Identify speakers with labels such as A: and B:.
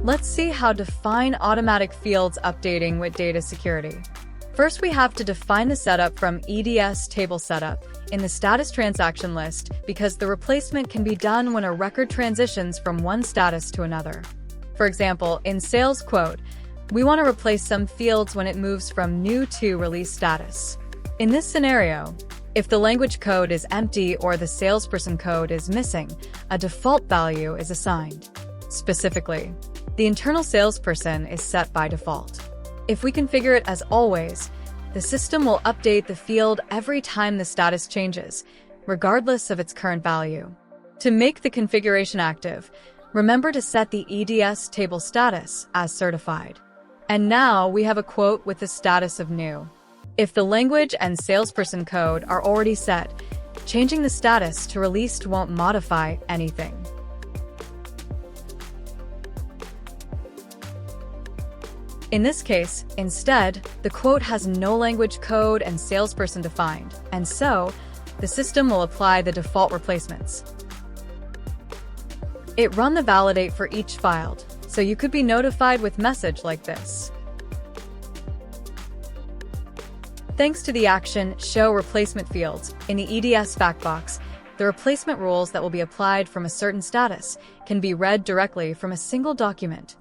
A: Let's see how to define automatic fields updating with data security. First, we have to define the setup from EDS table setup in the status transaction list because the replacement can be done when a record transitions from one status to another. For example, in sales quote, we want to replace some fields when it moves from new to release status. In this scenario, if the language code is empty or the salesperson code is missing, a default value is assigned. Specifically, the internal salesperson is set by default. If we configure it as always, the system will update the field every time the status changes, regardless of its current value. To make the configuration active, remember to set the EDS table status as certified. And now we have a quote with the status of new. If the language and salesperson code are already set, changing the status to released won't modify anything. In this case, instead, the quote has no language code and salesperson defined, and so, the system will apply the default replacements. It run the validate for each filed, so you could be notified with message like this. Thanks to the action Show Replacement Fields in the EDS fact box, the replacement rules that will be applied from a certain status can be read directly from a single document,